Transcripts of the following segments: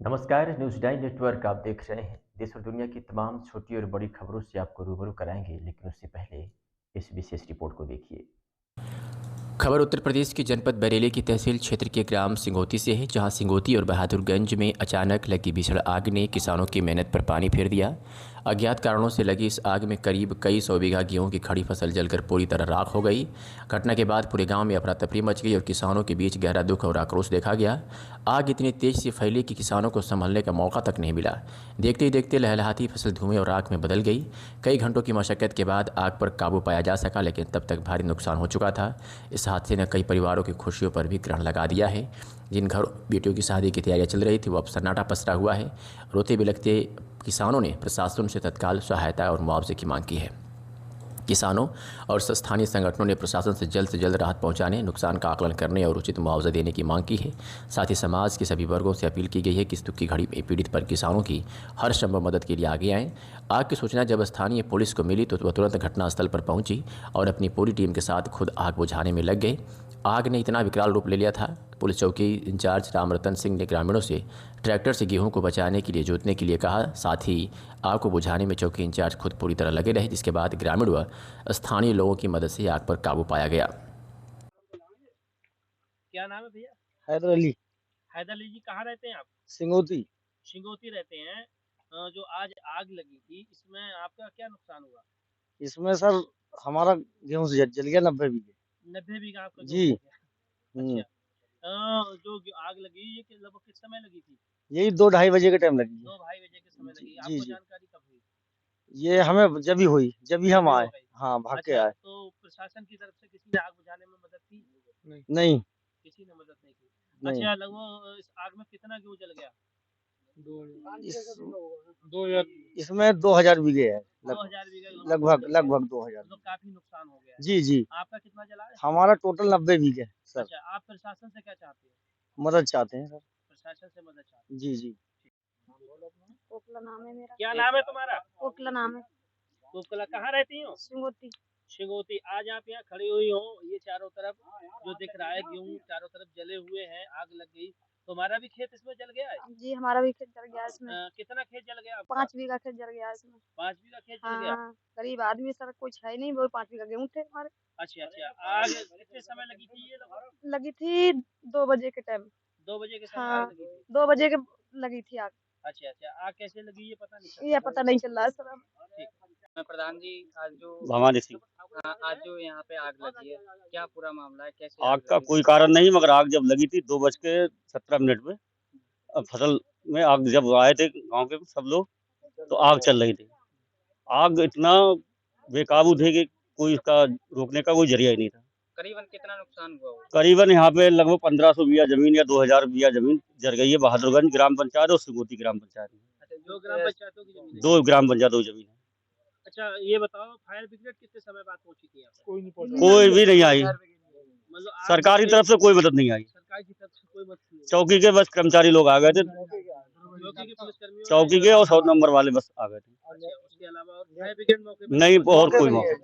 नमस्कार, news 9 network आप देख रहे हैं। देश और दुनिया की तमाम छोटी और बड़ी खबरों से आपको रूबरू कराएँगे, लेकिन उससे पहले इस विशेष रिपोर्ट को देखिए। खबर उत्तर प्रदेश के जनपद बरेली की तहसील क्षेत्र के ग्राम सिंगोती से है, जहां सिंगोती और बहादुरगंज में अचानक लगी भीषण आग ने किसानों की मेहनत पर पानी फेर दिया। अज्ञात कारणों से लगी इस आग में करीब कई सौ बीघा गेहूं की खड़ी फसल जलकर पूरी तरह राख हो गई। घटना के बाद पूरे गांव में अफरा तफरी मच गई और किसानों के बीच गहरा दुख और आक्रोश देखा गया। आग इतनी तेज से फैली कि किसानों को संभलने का मौका तक नहीं मिला। देखते ही देखते लहलहाती फसल धुएं और राख में बदल गई। कई घंटों की मशक्कत के बाद आग पर काबू पाया जा सका, लेकिन तब तक भारी नुकसान हो चुका था। इस हादसे ने कई परिवारों की खुशियों पर भी ग्रहण लगा दिया है। जिन घर बेटियों की शादी की तैयारियां चल रही थी, वो अब सन्नाटा पसरा हुआ है। रोते बिलखते किसानों ने प्रशासन से तत्काल सहायता और मुआवजे की मांग की है। किसानों और स्थानीय संगठनों ने प्रशासन से जल्द राहत पहुंचाने, नुकसान का आकलन करने और उचित मुआवजा देने की मांग की है। साथ ही समाज के सभी वर्गों से अपील की गई है कि इस दुख की घड़ी में पीड़ित पर किसानों की हर संभव मदद के लिए आगे आएं। आग की सूचना जब स्थानीय पुलिस को मिली तो वह तुरंत घटनास्थल पर पहुंची और अपनी पूरी टीम के साथ खुद आग बुझाने में लग गए। आग ने इतना विकराल रूप ले लिया था, पुलिस चौकी इंचार्ज रामरतन सिंह ने ग्रामीणों से ट्रैक्टर से गेहूं को बचाने के लिए जोतने के लिए कहा। साथ ही आग को बुझाने में चौकी इंचार्ज खुद पूरी तरह लगे रहे, जिसके बाद ग्रामीण व स्थानीय लोगों की मदद से आग पर काबू पाया गया। क्या नाम है भैया? हैदर अली। हैदर अली जी, कहाँ रहते हैं आप? सिंगोती। सिंगोती रहते हैं। जो आज आग लगी थी, इसमें आपका क्या नुकसान हुआ? इसमें सर हमारा गेहूं से जल गया 90 बीघे। 90 बीघा आपका जी। गेहूं हो गया। अच्छा। आग लगी, ये लगभग किस समय लगी थी? यही 2-2:30 बजे के टाइम लगी है। 2-2:30 बजे के समय लगी। जी आपको जी। जानकारी कब हुई? ये हमें जब ही हुई, जब ही हम हो आए। गई। हाँ, भाग के अच्छा, आए। तो प्रशासन की तरफ से किसी ने आग बुझाने में मदद की? नहीं। किसी ने मदद नहीं की। नहीं। अच्छा, लगभग इस आग में कितना गेहूं जल गया? इसमें 2000 बीघे है। 2000 बीघा लगभग 2000। तो काफी नुकसान हो गया है। जी जी। आपका कितना जला है? हमारा टोटल 90 बीघे सर। अच्छा, आप प्रशासन से क्या चाहते हैं? मदद चाहते हैं सर। प्रशासन से मदद चाहते हैं। जी जी। कोकला नाम है मेरा। क्या नाम है तुम्हारा? कोकला नाम है। कोकला, कहाँ रहती हो? सिंगोती। शिगोती। आज आप यहाँ खड़ी हुई हो, ये चारों तरफ जो दिख रहा है गेहूं चारों तरफ जले हुए हैं, आग लग गई। तुम्हारा भी खेत इसमें जल गया है? जी, हमारा भी खेत जल गया इसमें। कितना खेत जल गया आपका? 5 बीघा खेत जल गया इसमें। 5 बीघा खेत जल गया। हाँ, गरीब आदमी सर कुछ है नहीं, वो 5 बीघा गेहूं थे हमारे। अच्छा अच्छा, आग कितने समय लगी थी ये लगभग? लगी थी 2 बजे के टाइम। 2 बजे के समय हाँ, आग लगी थी। 2 बजे के लगी थी आग। अच्छा अच्छा, आग कैसे लगी ये पता नहीं ये पता नहीं चल रहा है सर अब। ठीक। प्रधान जी, आज जो भवानी सिंह। आज जो यहाँ पे आग लगी है, क्या पूरा मामला है, कैसे आग का कोई कारण नहीं, मगर आग जब लगी थी 2:17 में, अब फसल में आग जब आए थे गांव के सब लोग, तो आग चल रही थी। आग इतना बेकाबू थे कि कोई इसका रोकने का कोई जरिया ही नहीं था। करीबन कितना नुकसान हुआ होगा? करीबन यहाँ पे लगभग 1500 बीघा जमीन या 2000 बीघा जमीन जल गई है। बहादुरगंज ग्राम पंचायत और सिंगोती ग्राम पंचायत में। अच्छा, 2 ग्राम पंचायतों की जमीन है। 2 ग्राम पंचायतों की जमीन है। अच्छा, ये बताओ फायर ब्रिगेड कितने समय बाद पहुंची थी यहाँ पे? कोई भी नहीं आई। मतलब आग सरकार की लगी, तरफ से कोई मदद नहीं आई। सरकार की तरफ से कोई मदद नहीं हुई। चौकी के बस कर्मचारी लोग आ गए थे। चौकी के पुलिसकर्मियों चौकी के और 100 नंबर वाले बस आ गए थे। अच्छा, उसके अलावा और फायर ब्रिगेड मौके पे नहीं, और कोई नहीं मौका। है।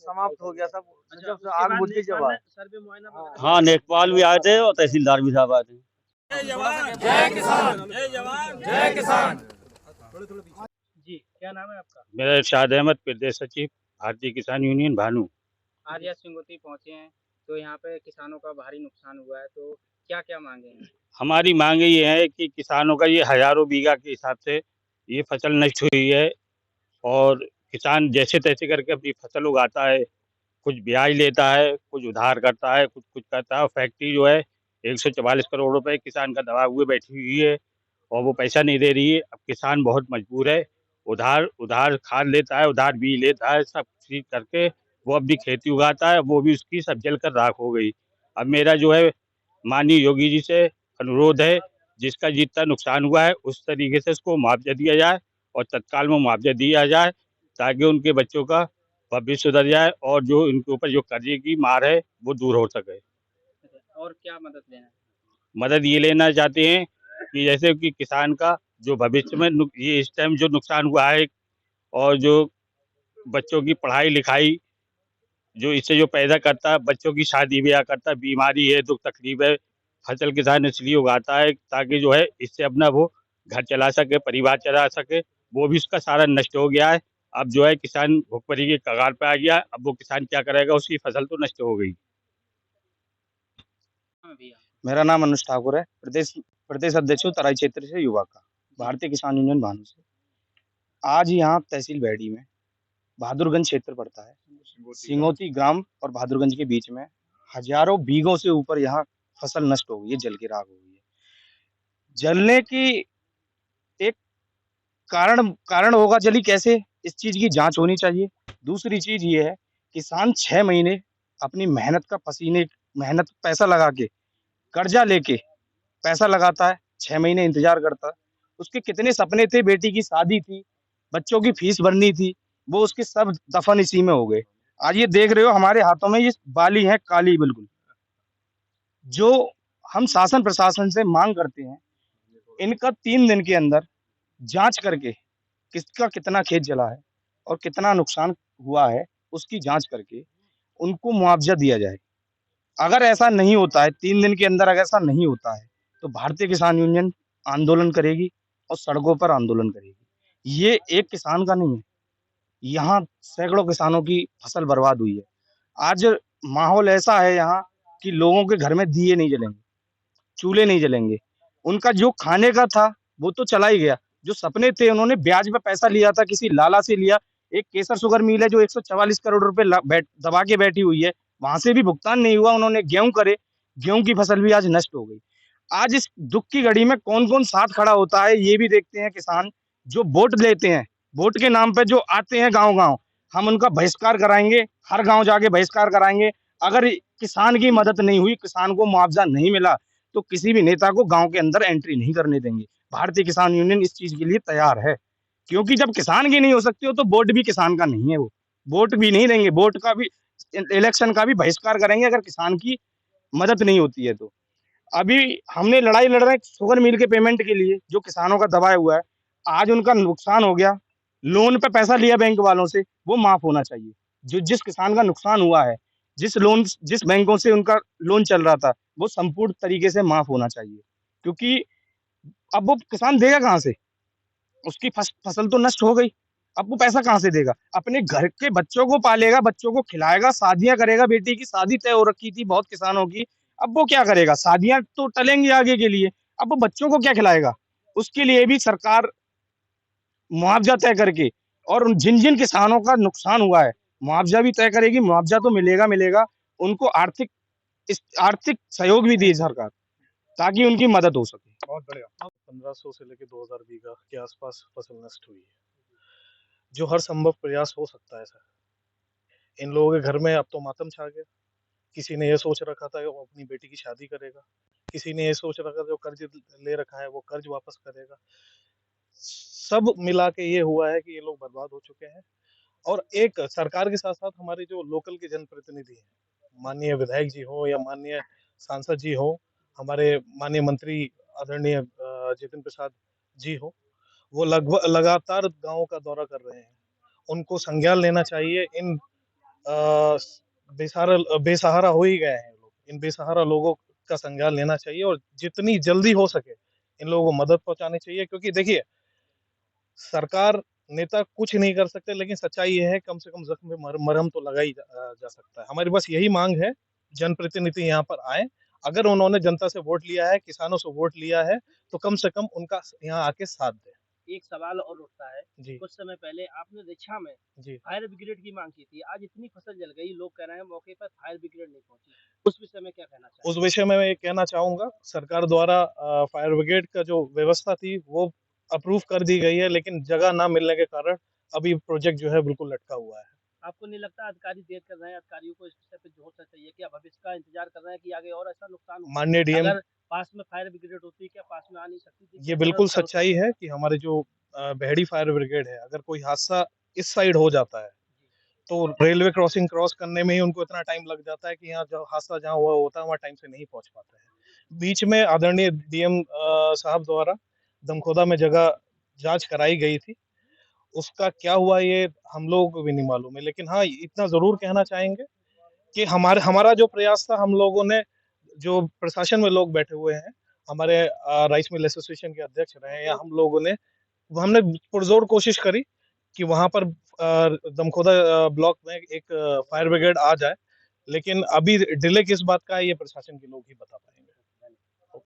समाप्त हो गया सब। अच्छा, जब उसके आग बाद बुझ गई जब नेपाल आए। ने सर्वे मुआयना वगैरह हाँ, नेकपाल भी आए थे और तहसीलदार भी साहब आए थे। जय जवान जय किसान, जय जवान जय किसान। जी, क्या नाम है आपका? मेरा इरशाद अहमद, प्रदेश सचिव भारतीय किसान यूनियन भानु। आज यहाँ सिंगोती पहुँचे हैं, तो यहाँ पे किसानों का भारी नुकसान हुआ है, तो क्या क्या मांगे हैं? हमारी मांग ये है कि किसानों का ये हजारों बीघा के हिसाब से ये फसल नष्ट हुई है और किसान जैसे तैसे करके अपनी फसल उगाता है, कुछ ब्याज लेता है, कुछ उधार करता है, कुछ कुछ करता है। और फैक्ट्री जो है 144 करोड़ रुपए किसान का दबा हुए बैठी हुई है और वो पैसा नहीं दे रही है। अब किसान बहुत मजबूर है, उधार उधार खाद लेता है, उधार बीज लेता है, सब चीज करके वो अपनी खेती उगाता है, वो भी उसकी सब जल कर राख हो गई। अब मेरा जो है माननीय योगी जी से अनुरोध है, जिसका जितना नुकसान हुआ है उस तरीके से उसको मुआवजा दिया जाए और तत्काल में मुआवजा दिया जाए, ताकि उनके बच्चों का भविष्य सुधर जाए और जो इनके ऊपर जो कर्जे की मार है वो दूर हो सके। और क्या मदद लेना है? मदद ये लेना चाहते हैं कि जैसे कि किसान का जो भविष्य में ये इस टाइम जो नुकसान हुआ है और जो बच्चों की पढ़ाई लिखाई जो इससे जो पैदा करता है, बच्चों की शादी ब्याह करता है, बीमारी है, दुख तकलीफ है, फसल किसान इसलिए उगाता है ताकि जो है इससे अपना वो घर चला सके, परिवार चला सके, वो भी उसका सारा नष्ट हो गया है। अब जो है किसान भुखमरी के कगार पे आ गया। अब वो किसान क्या करेगा, उसकी फसल तो नष्ट हो गई। हाँ भैया। मेरा नाम अनुज ठाकुर है, प्रदेश प्रदेश अध्यक्ष हूँ तराई क्षेत्र से युवा का, भारतीय किसान यूनियन भानु से। आज यहाँ तहसील बैड़ी में बहादुरगंज क्षेत्र पड़ता है, सिंगोती ग्राम और बहादुरगंज के बीच में हजारों बीघों से ऊपर यहाँ फसल नष्ट हो गई है, जल की राख हो गई है। जलने की एक कारण होगा, जली कैसे, इस चीज की जांच होनी चाहिए। दूसरी चीज ये है, किसान 6 महीने अपनी मेहनत का मेहनत पैसा लगा के, कर्जा लेके पैसा लगाता है, 6 महीने इंतजार करता है। उसके कितने सपने थे, बेटी की शादी थी, बच्चों की फीस भरनी थी, वो उसके सब दफन इसी में हो गए। आज ये देख रहे हो हमारे हाथों में ये बाली है काली बिल्कुल। जो हम शासन प्रशासन से मांग करते हैं, इनका 3 दिन के अंदर जांच करके किसका कितना खेत जला है और कितना नुकसान हुआ है, उसकी जांच करके उनको मुआवजा दिया जाए। अगर ऐसा नहीं होता है, 3 दिन के अंदर अगर ऐसा नहीं होता है, तो भारतीय किसान यूनियन आंदोलन करेगी और सड़कों पर आंदोलन करेगी। ये एक किसान का नहीं है, यहाँ सैकड़ों किसानों की फसल बर्बाद हुई है। आज माहौल ऐसा है यहाँ कि लोगों के घर में दिए नहीं जलेंगे, चूल्हे नहीं जलेंगे। उनका जो खाने का था वो तो चला ही गया, जो सपने थे उन्होंने ब्याज पे पैसा लिया था, किसी लाला से लिया। एक केसर शुगर मिल है जो 144 करोड़ रुपए दबा के बैठी हुई है, वहां से भी भुगतान नहीं हुआ। उन्होंने गेहूं करे, गेहूं की फसल भी आज नष्ट हो गई। आज इस दुख की घड़ी में कौन कौन साथ खड़ा होता है ये भी देखते हैं किसान। जो वोट लेते हैं, वोट के नाम पे जो आते हैं गांव गांव, हम उनका बहिष्कार कराएंगे, हर गांव जाके बहिष्कार कराएंगे। अगर किसान की मदद नहीं हुई, किसान को मुआवजा नहीं मिला, तो किसी भी नेता को गांव के अंदर एंट्री नहीं करने देंगे। भारतीय किसान यूनियन इस चीज के लिए तैयार है, क्योंकि जब किसान की नहीं हो सकती हो तो वोट भी किसान का नहीं है, वो वोट भी नहीं देंगे। वोट का भी, इलेक्शन का भी बहिष्कार करेंगे अगर किसान की मदद नहीं होती है तो। अभी हमने लड़ाई लड़ रहे हैं शुगर मिल के पेमेंट के लिए, जो किसानों का दबाया हुआ है। आज उनका नुकसान हो गया, लोन पे पैसा लिया बैंक वालों से, वो माफ होना चाहिए। जो जिस किसान का नुकसान हुआ है, जिस बैंकों से उनका लोन चल रहा था, वो संपूर्ण तरीके से माफ होना चाहिए। क्योंकि अब वो किसान देगा कहाँ से, उसकी फसल तो नष्ट हो गई, अब वो पैसा कहाँ से देगा। अपने घर के बच्चों को पालेगा, बच्चों को खिलाएगा, शादियां करेगा, बेटी की शादी तय हो रखी थी बहुत किसानों की, अब वो क्या करेगा, शादियां तो टलेंगी आगे के लिए, अब वो बच्चों को क्या खिलाएगा। उसके लिए भी सरकार मुआवजा तय करके, और जिन जिन किसानों का नुकसान हुआ है मुआवजा भी तय करेगी। मुआवजा तो मिलेगा, उनको आर्थिक सहयोग भी दी सरकार, ताकि उनकी मदद हो सके। बहुत बढ़िया। 1500 से लेकर 2000 बीघा के आसपास फसल नष्ट हुई है। जो हर संभव प्रयास हो सकता है सर। इन लोगों के घर में अब तो मातम छा गया। किसी ने ये सोच रखा था कि वो अपनी बेटी की शादी करेगा, किसी ने ये सोच रखा था जो कर्ज ले रखा है वो कर्ज वापस करेगा। सब मिला के ये हुआ है कि ये लोग बर्बाद हो चुके हैं। और एक सरकार के साथ साथ हमारे जो लोकल के जनप्रतिनिधि हैं, माननीय विधायक जी हो या माननीय सांसद जी हो, हमारे माननीय मंत्री आदरणीय जितिन प्रसाद जी हो, वो लगभग लगातार गाँव का दौरा कर रहे हैं। उनको संज्ञान लेना चाहिए। इन बेसहारा हो ही गए हैं लोग, इन बेसहारा लोगों का संज्ञान लेना चाहिए और जितनी जल्दी हो सके इन लोगों को मदद पहुंचानी चाहिए। क्योंकि देखिए, सरकार, नेता कुछ नहीं कर सकते, लेकिन सच्चाई ये है कम से कम जख्म में मरहम तो लगाई जा सकता है। हमारी बस यही मांग है, जनप्रतिनिधि यहाँ पर आए। अगर उन्होंने जनता से वोट लिया है, किसानों से वोट लिया है, तो कम से कम उनका यहाँ आके साथ दें। एक सवाल और उठता है जी। कुछ समय पहले आपने रिक्शा में जी। फायर ब्रिगेड की मांग की थी। आज इतनी फसल जल गई, लोग कह रहे हैं मौके पर फायर ब्रिगेड नहीं पहुंची। उस विषय में क्या कहना चाहिए? उस विषय में मैं ये कहना चाहूंगा, सरकार द्वारा फायर ब्रिगेड का जो व्यवस्था थी वो अप्रूव कर दी गई है, लेकिन जगह ना मिलने के कारण अभी प्रोजेक्ट जो है बिल्कुल लटका हुआ है। आपको नहीं लगता अधिकारी देर कर रहे हैं? अधिकारियों को इस विषय पे जोड़ना चाहिए, क्या भविष्य का इंतजार कर रहे हैं कि आगे और ऐसा नुकसान हो? माननीय डीएम, अगर पास में फायर ब्रिगेड होती, क्या पास में आ नहीं सकती थी? ये बिल्कुल सच्चाई है कि हमारे जो बेहड़ी फायर ब्रिगेड है, अगर कोई हादसा इस साइड हो जाता है तो रेलवे क्रॉसिंग क्रॉस करने में ही उनको इतना टाइम लग जाता है कि यहाँ जो हादसा जहाँ हुआ होता है वहाँ टाइम से नहीं पहुँच पाते हैं। बीच में आदरणीय डीएम साहब द्वारा दमखोदा में जगह जांच कराई गई थी, उसका क्या हुआ ये हम लोगों को भी नहीं मालूम है। लेकिन हाँ, इतना जरूर कहना चाहेंगे कि हमारा जो प्रयास था, हम लोगों ने, जो प्रशासन में लोग बैठे हुए हैं, हमारे राइस मिल एसोसिएशन के अध्यक्ष रहे हैं, या हम लोगों ने हमने पुरजोर कोशिश करी कि वहां पर दमखोदा ब्लॉक में एक फायर ब्रिगेड आ जाए, लेकिन अभी डिले किस बात का है ये प्रशासन के लोग ही बता पाएंगे।